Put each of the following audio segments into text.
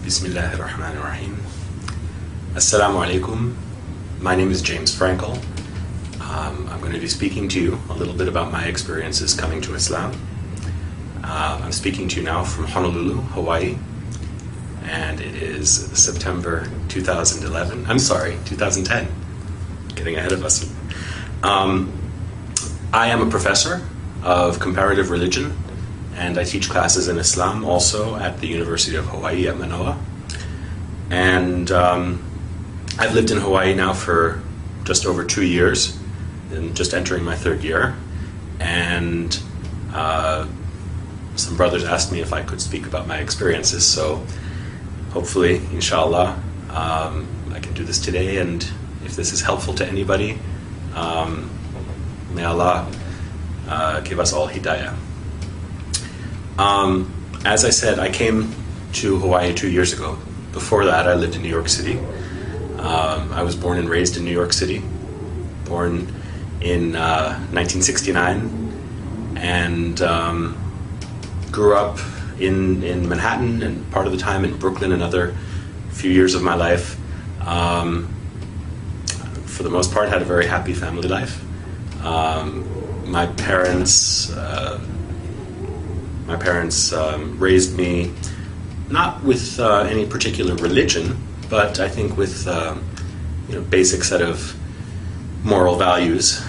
Bismillahirrahmanirrahim. Assalamu alaikum. My name is James Frankel. I'm going to be speaking to you a little bit about my experiences coming to Islam. I'm speaking to you now from Honolulu, Hawaii, and it is September 2011. I'm sorry, 2010. Getting ahead of us. I am a professor of comparative religion, and I teach classes in Islam also at the University of Hawaii at Manoa. And I've lived in Hawaii now for just over 2 years, and just entering my third year. And some brothers asked me if I could speak about my experiences, so hopefully, inshallah, I can do this today, and if this is helpful to anybody, may Allah give us all hidayah. As I said, I came to Hawaii 2 years ago. Before that, I lived in New York City. I was born and raised in New York City, born in 1969, and grew up in Manhattan and part of the time in Brooklyn, another few years of my life. For the most part, had a very happy family life. My parents raised me not with any particular religion, but I think with basic set of moral values.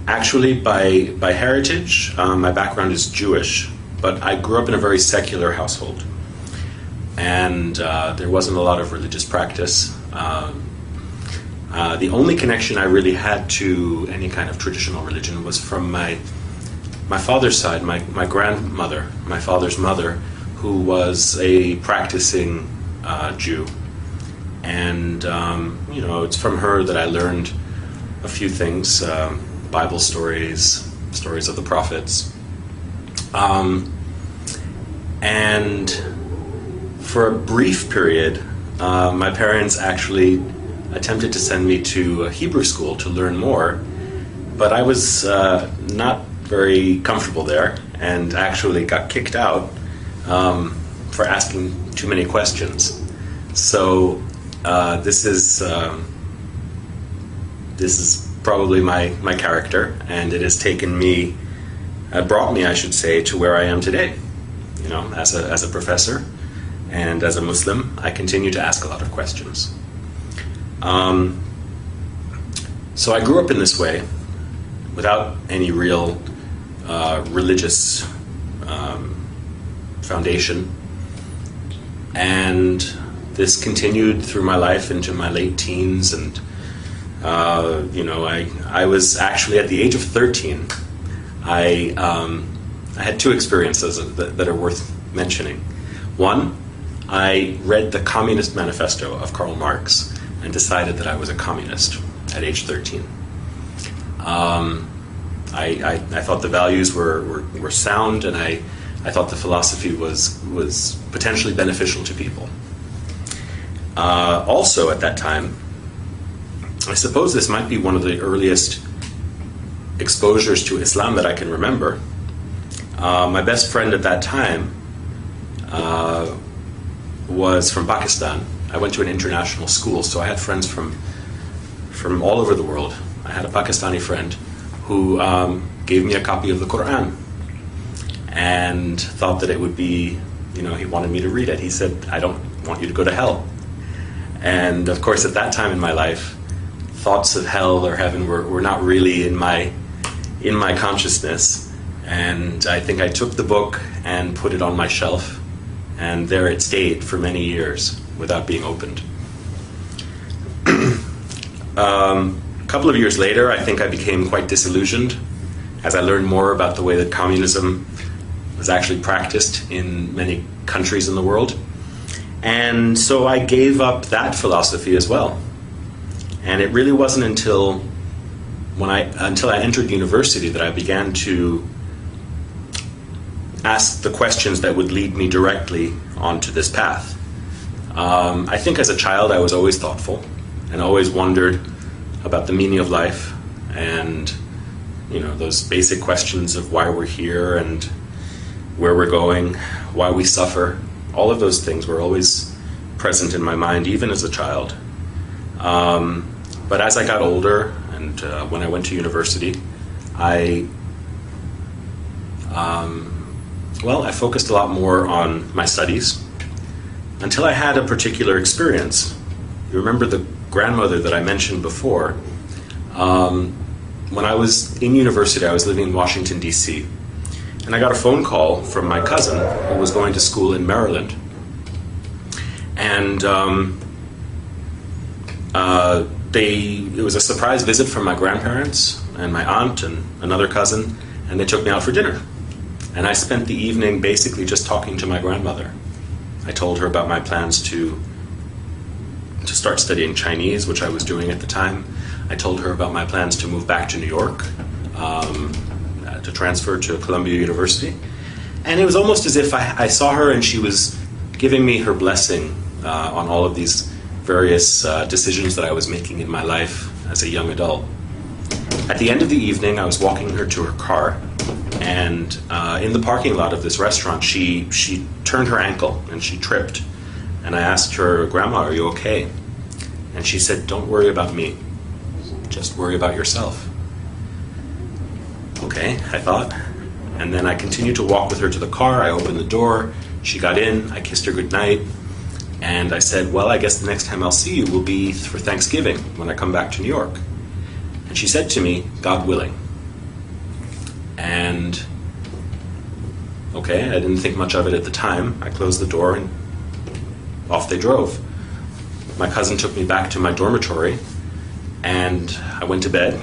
Actually, by heritage, my background is Jewish, but I grew up in a very secular household, and there wasn't a lot of religious practice. The only connection I really had to any kind of traditional religion was from my father's side, my grandmother, my father's mother, who was a practicing Jew. And, it's from her that I learned a few things, Bible stories, stories of the prophets. And for a brief period, my parents actually attempted to send me to a Hebrew school to learn more, but I was not very comfortable there, and actually got kicked out for asking too many questions. So this is probably my character, and it has brought me, I should say, to where I am today. As a professor and as a Muslim, I continue to ask a lot of questions. So I grew up in this way, without any real religious foundation, and this continued through my life into my late teens, and I was actually at the age of 13. I had two experiences that are worth mentioning. One, I read the Communist Manifesto of Karl Marx and decided that I was a communist at age 13. I thought the values were sound, and I thought the philosophy was potentially beneficial to people. Also at that time, I suppose this might be one of the earliest exposures to Islam that I can remember. My best friend at that time was from Pakistan. I went to an international school, so I had friends from all over the world. I had a Pakistani friend who gave me a copy of the Quran and thought that it would be, he wanted me to read it. He said, "I don't want you to go to hell." And of course, at that time in my life, thoughts of hell or heaven were not really in my consciousness. And I think I took the book and put it on my shelf, and there it stayed for many years without being opened. A couple of years later, I think I became quite disillusioned as I learned more about the way that communism was actually practiced in many countries in the world. And so I gave up that philosophy as well. And it really wasn't until I entered university that I began to ask the questions that would lead me directly onto this path. I think as a child I was always thoughtful and always wondered about the meaning of life, and those basic questions of why we're here and where we're going, why we suffer. All of those things were always present in my mind even as a child. But as I got older and when I went to university, I focused a lot more on my studies until I had a particular experience. You remember the grandmother that I mentioned before? When I was in university, I was living in Washington, D.C., and I got a phone call from my cousin who was going to school in Maryland. And it was a surprise visit from my grandparents and my aunt and another cousin, and they took me out for dinner. And I spent the evening basically just talking to my grandmother. I told her about my plans to start studying Chinese, which I was doing at the time. I told her about my plans to move back to New York, to transfer to Columbia University. And it was almost as if I saw her and she was giving me her blessing on all of these various decisions that I was making in my life as a young adult. At the end of the evening, I was walking her to her car, and in the parking lot of this restaurant, she turned her ankle and she tripped. And I asked her, "Grandma, are you okay?" And she said, "Don't worry about me. Just worry about yourself." Okay, I thought. And then I continued to walk with her to the car. I opened the door. She got in. I kissed her goodnight. And I said, "Well, I guess the next time I'll see you will be for Thanksgiving when I come back to New York." And she said to me, "God willing." And, okay, I didn't think much of it at the time. I closed the door and off they drove. My cousin took me back to my dormitory, and I went to bed.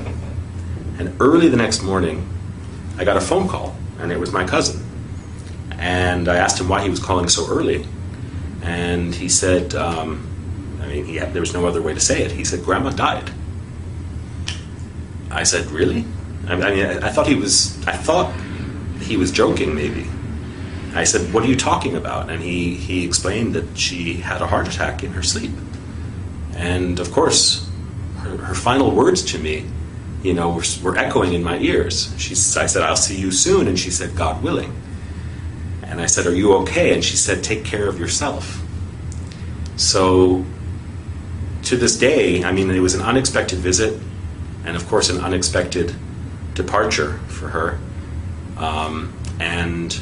And early the next morning, I got a phone call, and it was my cousin. And I asked him why he was calling so early. And he said, there was no other way to say it. He said, "Grandma died." I said, "Really?" I thought he was joking, maybe. I said, "What are you talking about?" And he explained that she had a heart attack in her sleep. And of course, her final words to me, were echoing in my ears. I said, "I'll see you soon." And she said, "God willing." And I said, "Are you okay?" And she said, "Take care of yourself." So to this day, it was an unexpected visit, and of course an unexpected departure for her. And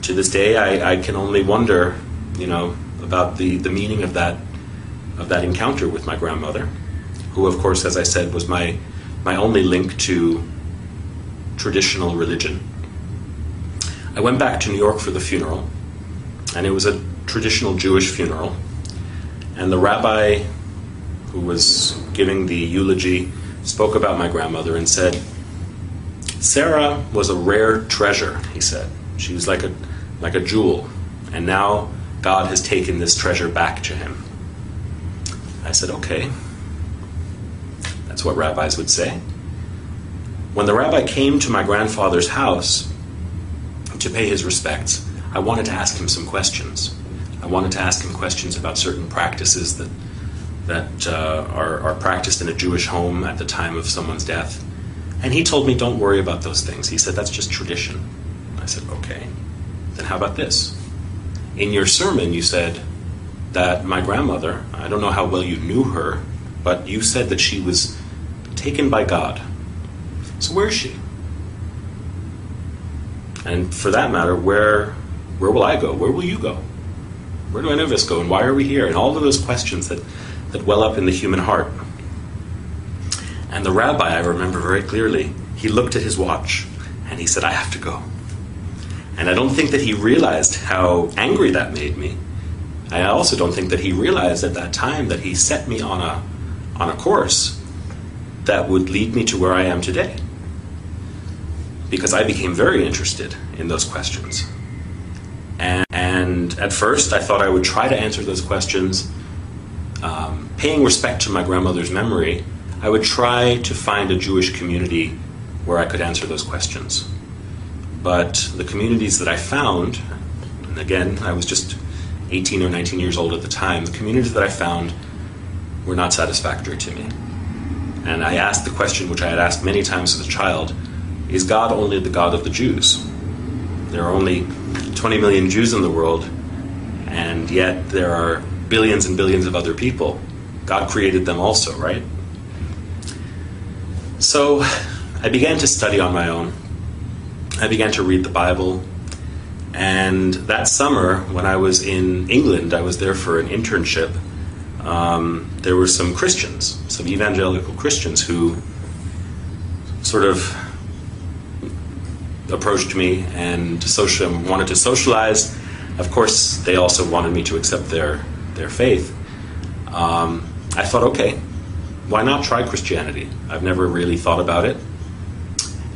to this day, I can only wonder, about the meaning of that encounter with my grandmother, who, of course, as I said, was my only link to traditional religion. I went back to New York for the funeral, and it was a traditional Jewish funeral. And the rabbi who was giving the eulogy spoke about my grandmother and said, "Sarah was a rare treasure," he said. "She was like a jewel, and now God has taken this treasure back to him." I said, "Okay." That's what rabbis would say. When the rabbi came to my grandfather's house to pay his respects, I wanted to ask him some questions. I wanted to ask him questions about certain practices that are practiced in a Jewish home at the time of someone's death. And he told me, "Don't worry about those things." He said, "That's just tradition." I said, "Okay, then how about this? In your sermon, you said that my grandmother, I don't know how well you knew her, but you said that she was taken by God. So where is she? And for that matter, where will I go? Where will you go? Where do any of us go? And why are we here?" And all of those questions that well up in the human heart. And the rabbi, I remember very clearly, he looked at his watch and he said, "I have to go." And I don't think that he realized how angry that made me. I also don't think that he realized at that time that he set me on a course that would lead me to where I am today. Because I became very interested in those questions. And at first I thought I would try to answer those questions, paying respect to my grandmother's memory. I would try to find a Jewish community where I could answer those questions. But the communities that I found, and again, I was just 18 or 19 years old at the time, the communities that I found were not satisfactory to me. And I asked the question, which I had asked many times as a child, is God only the God of the Jews? There are only 20 million Jews in the world, and yet there are billions and billions of other people. God created them also, right? So I began to study on my own. I began to read the Bible. And that summer, when I was in England, I was there for an internship. There were some Christians, some evangelical Christians, who sort of approached me and wanted to socialize. Of course, they also wanted me to accept their faith. I thought, okay, why not try Christianity? I've never really thought about it.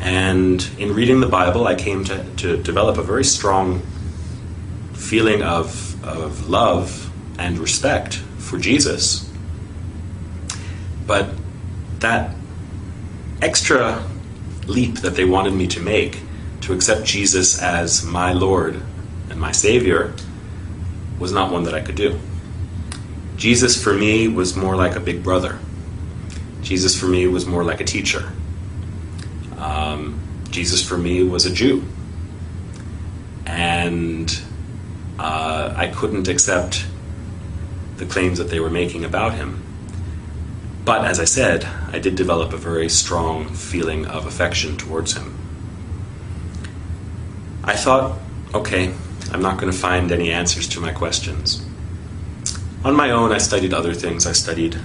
And in reading the Bible, I came to develop a very strong feeling of love and respect for Jesus. But that extra leap that they wanted me to make, to accept Jesus as my Lord and my Savior, was not one that I could do. Jesus for me was more like a big brother. Jesus for me was more like a teacher. Jesus for me was a Jew. And I couldn't accept the claims that they were making about him. But as I said, I did develop a very strong feeling of affection towards him. I thought, okay, I'm not going to find any answers to my questions. On my own, I studied other things. I studied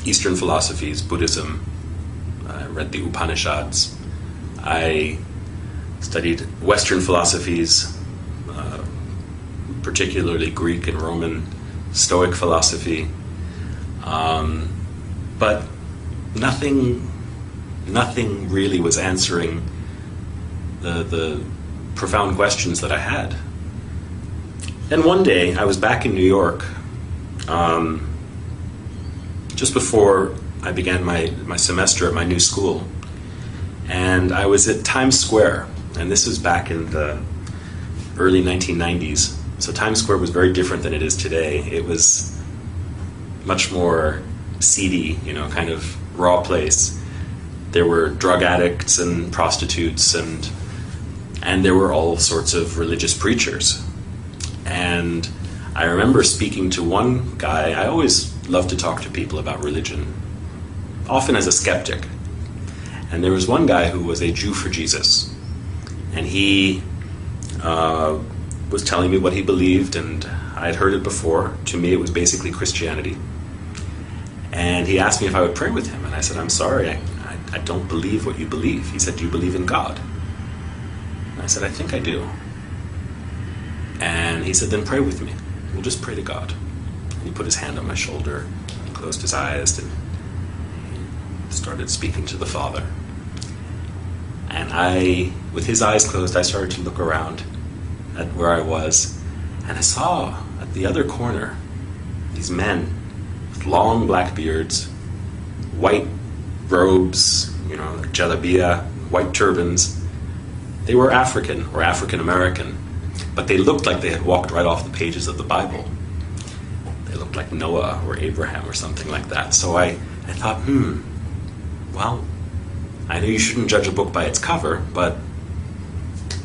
Eastern philosophies, Buddhism. I read the Upanishads. I studied Western philosophies, particularly Greek and Roman Stoic philosophy. But nothing really was answering the profound questions that I had. And one day, I was back in New York, just before I began my semester at my new school. And I was at Times Square, and this was back in the early 1990s. So Times Square was very different than it is today. It was much more seedy, kind of raw place. There were drug addicts and prostitutes, and there were all sorts of religious preachers. And I remember speaking to one guy. I always love to talk to people about religion, often as a skeptic. And there was one guy who was a Jew for Jesus. And he was telling me what he believed, and I had heard it before. To me, it was basically Christianity. And he asked me if I would pray with him. And I said, I'm sorry, I don't believe what you believe. He said, do you believe in God? And I said, I think I do. And he said, then pray with me. We'll just pray to God. And he put his hand on my shoulder, closed his eyes, and started speaking to the Father. And with his eyes closed, I started to look around at where I was, and I saw at the other corner these men with long black beards, white robes, jalabiya, white turbans. They were African or African American, but they looked like they had walked right off the pages of the Bible. They looked like Noah or Abraham or something like that. So I thought, well, I know you shouldn't judge a book by its cover, but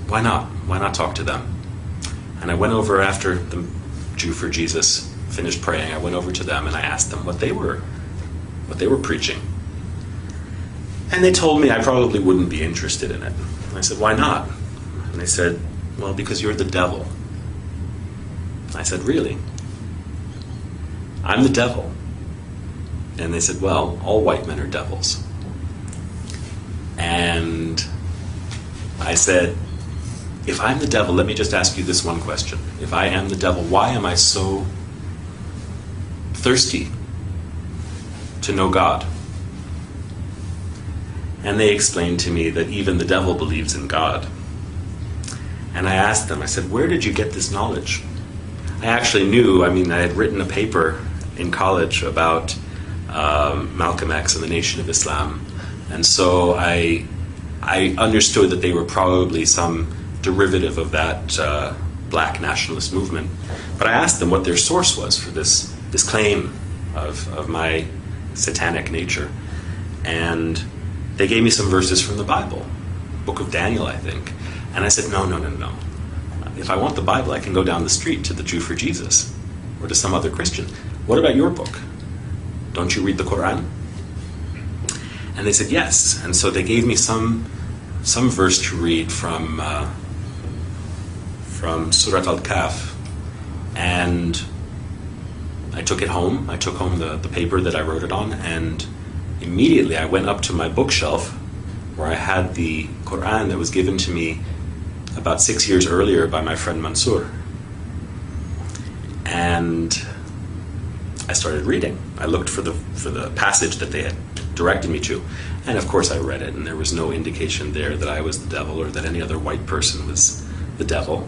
why not? Why not talk to them? And I went over after the Jew for Jesus finished praying. I went over to them and I asked them what they were preaching. And they told me I probably wouldn't be interested in it. And I said, why not? And they said, well, because you're the devil. I said, really? I'm the devil. And they said, well, all white men are devils. And I said, if I'm the devil, let me just ask you this one question. If I am the devil, why am I so thirsty to know God? And they explained to me that even the devil believes in God. And I asked them, I said, where did you get this knowledge? I actually knew, I had written a paper in college about Malcolm X and the Nation of Islam. And so I understood that they were probably some derivative of that black nationalist movement. But I asked them what their source was for this claim of my satanic nature. And they gave me some verses from the Bible, Book of Daniel, I think. And I said, no. If I want the Bible, I can go down the street to the Jew for Jesus, or to some other Christian, what about your book? Don't you read the Quran? And they said yes. And so they gave me some verse to read from Surat Al-Kahf. And I took it home. I took home the paper that I wrote it on, and immediately I went up to my bookshelf where I had the Quran that was given to me about 6 years earlier by my friend Mansour. And I started reading. I looked for the passage that they had directed me to. And of course I read it, and there was no indication there that I was the devil or that any other white person was the devil.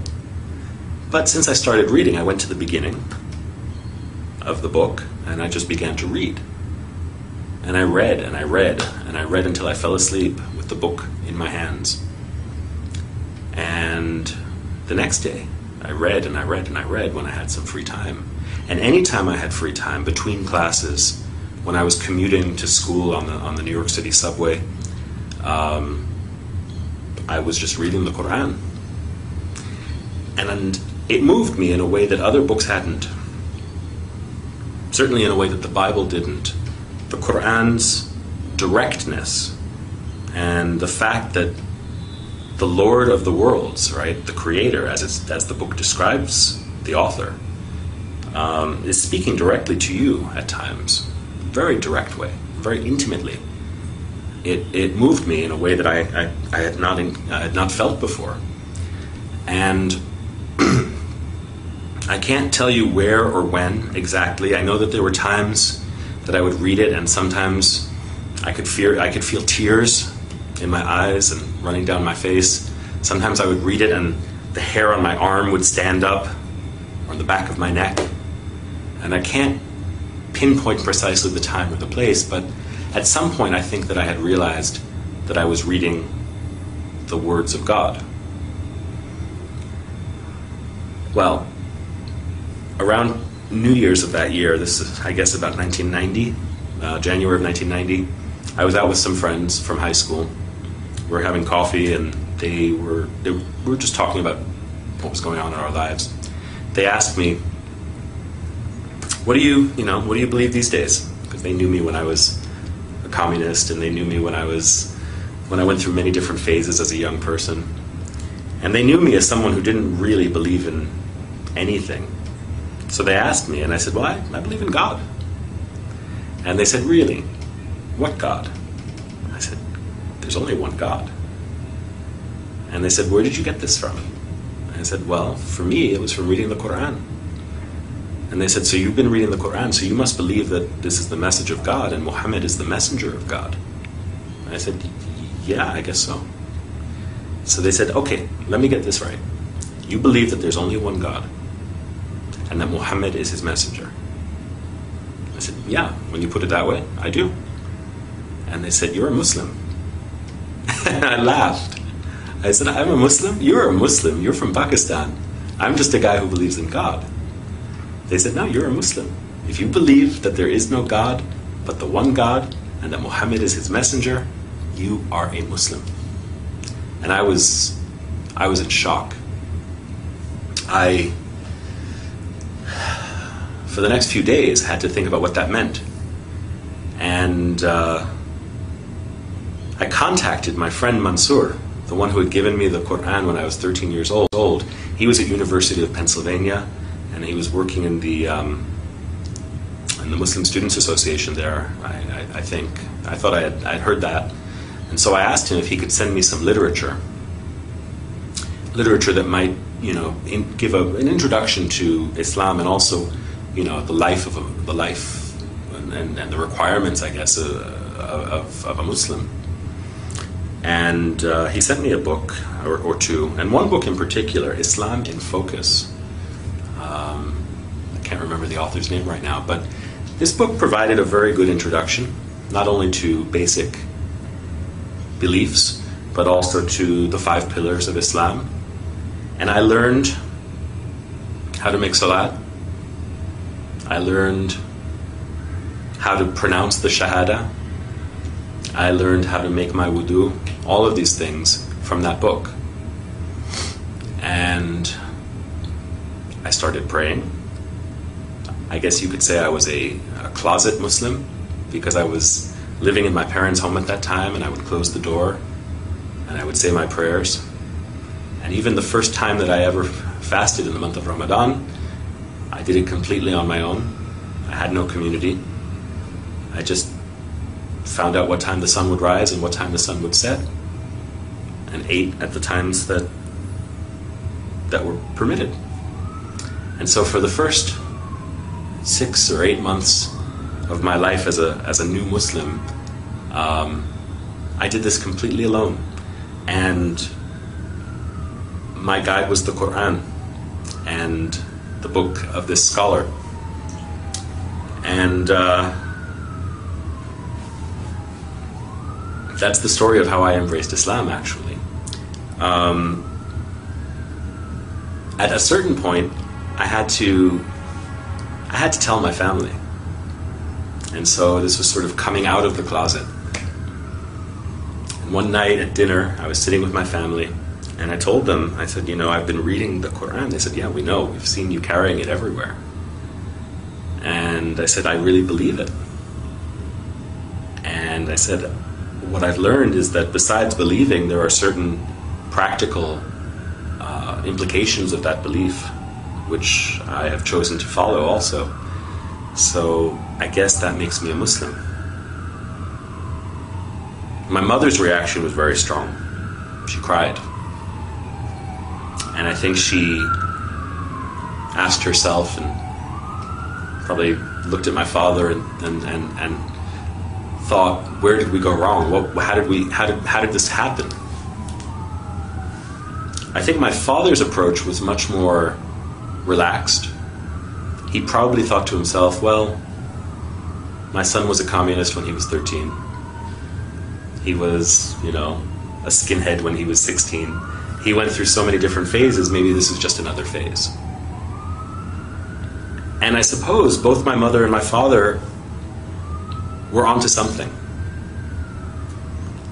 But since I started reading, I went to the beginning of the book, and I just began to read. And I read, and I read, and I read until I fell asleep with the book in my hands. And the next day, I read, and I read, and I read when I had some free time. And any time I had free time, between classes, when I was commuting to school on the New York City subway, I was just reading the Quran. And it moved me in a way that other books hadn't. Certainly in a way that the Bible didn't. The Quran's directness and the fact that the Lord of the worlds, right, the Creator, as the book describes the author, is speaking directly to you at times, very direct way, very intimately. It moved me in a way that I had not felt before, and I can't tell you where or when exactly. I know that there were times that I would read it, and sometimes I could feel tears in my eyes and running down my face. Sometimes I would read it and the hair on my arm would stand up, or on the back of my neck. And I can't pinpoint precisely the time or the place, but at some point I think that I had realized that I was reading the words of God. Well, around New Year's of that year, this is, I guess, about 1990, January of 1990, I was out with some friends from high school. We were having coffee, and we were just talking about what was going on in our lives. They asked me, what do you believe these days? Because they knew me when I was a communist, and they knew me when I went through many different phases as a young person. And they knew me as someone who didn't really believe in anything. So they asked me, and I said, well, I believe in God. And they said, really? What God? I said, there's only one God. And they said, where did you get this from? And I said, well, for me, it was from reading the Quran. And they said, so you've been reading the Quran, so you must believe that this is the message of God and Muhammad is the messenger of God. And I said, yeah, I guess so. So they said, okay, let me get this right. You believe that there's only one God and that Muhammad is his messenger. I said, yeah, when you put it that way, I do. And they said, you're a Muslim. And I laughed. I said, I'm a Muslim? You're a Muslim. You're from Pakistan. I'm just a guy who believes in God. They said, no, you're a Muslim. If you believe that there is no God but the one God and that Muhammad is his messenger, you are a Muslim. And I was in shock. For the next few days, had to think about what that meant. And I contacted my friend Mansour, the one who had given me the Quran when I was 13 years old. He was at University of Pennsylvania, and he was working in the Muslim Students Association there, I think. I thought I'd heard that. And so I asked him if he could send me some literature that might, give an introduction to Islam, and also, the life and the requirements, I guess, of a Muslim. And he sent me a book or two, and one book in particular, Islam in Focus. I can't remember the author's name right now, but this book provided a very good introduction, not only to basic beliefs, but also to the 5 pillars of Islam. And I learned how to make salat. I learned how to pronounce the Shahada. I learned how to make my wudu. All of these things from that book. And I started praying. I guess you could say I was a closet Muslim, because I was living in my parents' home at that time, and I would close the door and I would say my prayers. And even the first time that I ever fasted in the month of Ramadan, I did it completely on my own. I had no community. I just found out what time the sun would rise and what time the sun would set, and ate at the times that were permitted. And so for the first 6 or 8 months of my life as a new Muslim, I did this completely alone. And my guide was the Quran and the book of this scholar. And that's the story of how I embraced Islam, actually. At a certain point, I had to tell my family. And so this was sort of coming out of the closet. And one night at dinner, I was sitting with my family, and I told them, I said, I've been reading the Quran. They said, yeah, we know. We've seen you carrying it everywhere. And I said, I really believe it. And I said, what I've learned is that besides believing, there are certain practical implications of that belief, which I have chosen to follow also. So I guess that makes me a Muslim. My mother's reaction was very strong. She cried. And I think she asked herself, and probably looked at my father and thought, where did we go wrong? How did this happen? I think my father's approach was much more relaxed. He probably thought to himself, well, my son was a communist when he was 13. He was, a skinhead when he was 16. He went through so many different phases, maybe this is just another phase. And I suppose both my mother and my father were onto something.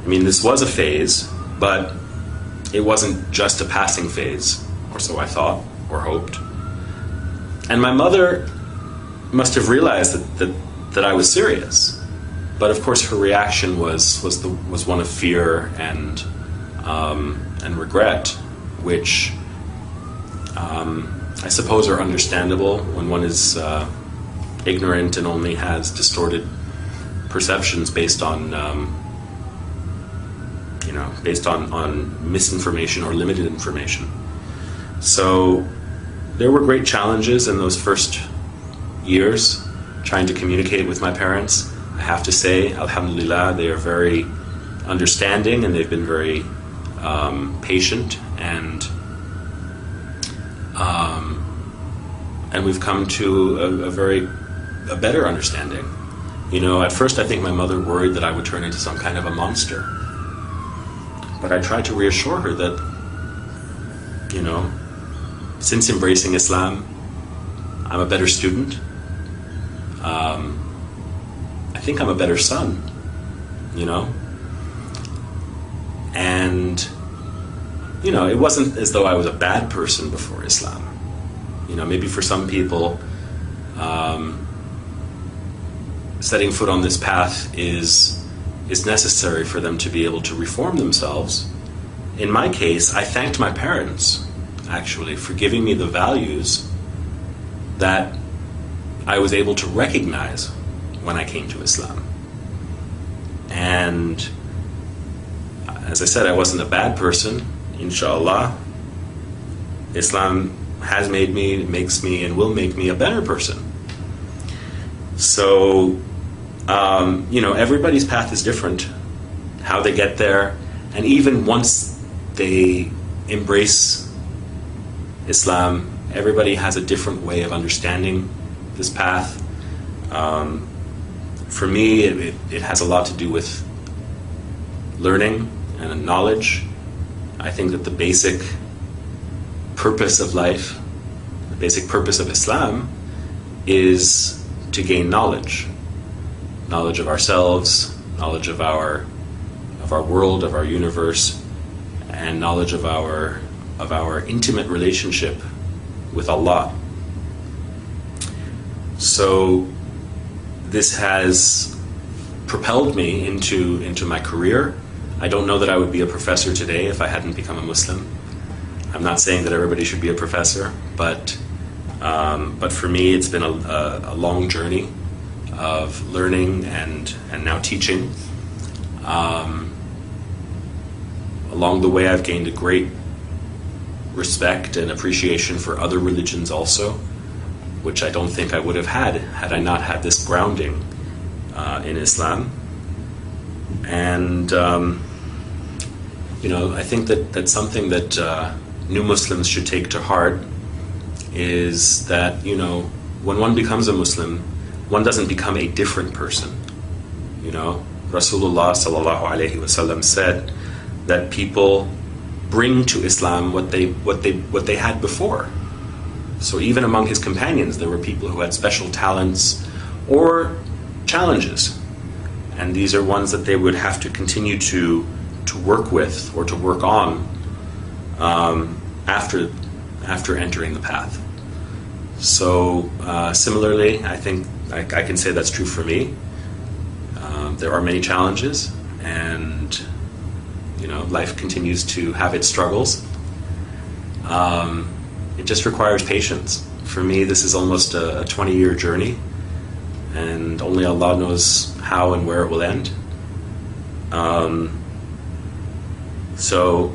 I mean, this was a phase, but it wasn't just a passing phase, or so I thought, or hoped. And my mother must have realized that I was serious. But of course her reaction was one of fear and regret, which I suppose are understandable when one is ignorant and only has distorted perceptions based on misinformation or limited information. So there were great challenges in those first years trying to communicate with my parents. I have to say, alhamdulillah, they are very understanding, and they've been very patient, and we've come to a better understanding. At first I think my mother worried that I would turn into some kind of a monster. But I tried to reassure her that, since embracing Islam, I'm a better student. I think I'm a better son, And, it wasn't as though I was a bad person before Islam. Maybe for some people, setting foot on this path is necessary for them to be able to reform themselves. In my case, I thanked my parents, actually, for giving me the values that I was able to recognize when I came to Islam. And as I said, I wasn't a bad person, inshallah. Islam has made me, makes me, and will make me a better person. So, everybody's path is different, how they get there, and even once they embrace Islam, everybody has a different way of understanding this path. For me, it has a lot to do with learning and knowledge. I think that the basic purpose of life, the basic purpose of Islam, is to gain knowledge of ourselves, knowledge of our world, of our universe, and knowledge of our intimate relationship with Allah. So this has propelled me into my career. I don't know that I would be a professor today if I hadn't become a Muslim. I'm not saying that everybody should be a professor, but for me it's been a long journey of learning and now teaching. Along the way I've gained a great respect and appreciation for other religions also, which I don't think I would have had I not had this grounding in Islam. And I think that's something that new Muslims should take to heart, is that when one becomes a Muslim, one doesn't become a different person. Rasulullah sallallahu alaihi wasallam said that people bring to Islam what they had before. So even among his companions, there were people who had special talents or challenges, and these are ones that they would have to continue to work with or to work on after entering the path. So similarly, I think I can say that's true for me. There are many challenges, and life continues to have its struggles. It just requires patience. For me, this is almost a 20-year journey, and only Allah knows how and where it will end. So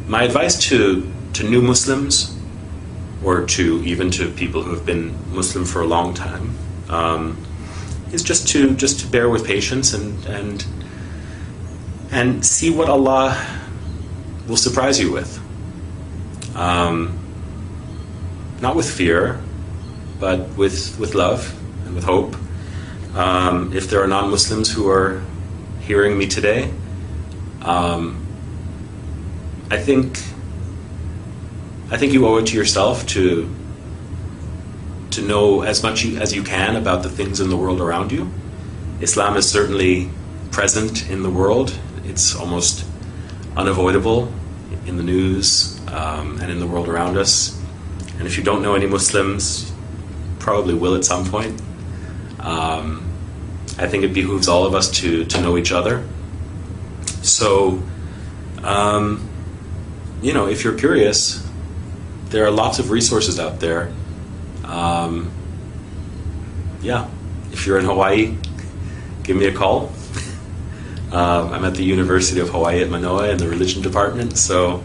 my advice to new Muslims, or even to people who have been Muslim for a long time, is just to bear with patience and see what Allah will surprise you with. Not with fear, but with love and with hope. If there are non-Muslims who are hearing me today, I think you owe it to yourself to know as much as you can about the things in the world around you. Islam is certainly present in the world. It's almost unavoidable in the news and in the world around us. And if you don't know any Muslims, probably will at some point. I think it behooves all of us to know each other. So, if you're curious, there are lots of resources out there. If you're in Hawaii, give me a call. I'm at the University of Hawaii at Manoa in the religion department, so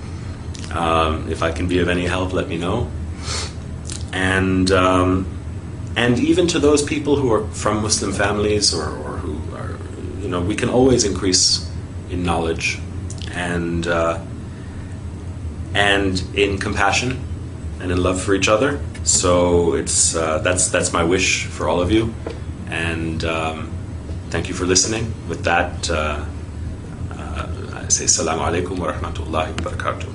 if I can be of any help, let me know. And even to those people who are from Muslim families or who are, we can always increase in knowledge and in compassion and in love for each other. So that's my wish for all of you, and thank you for listening. With that, I say Assalamu alaikum wa rahmatullahi wa barakatuh.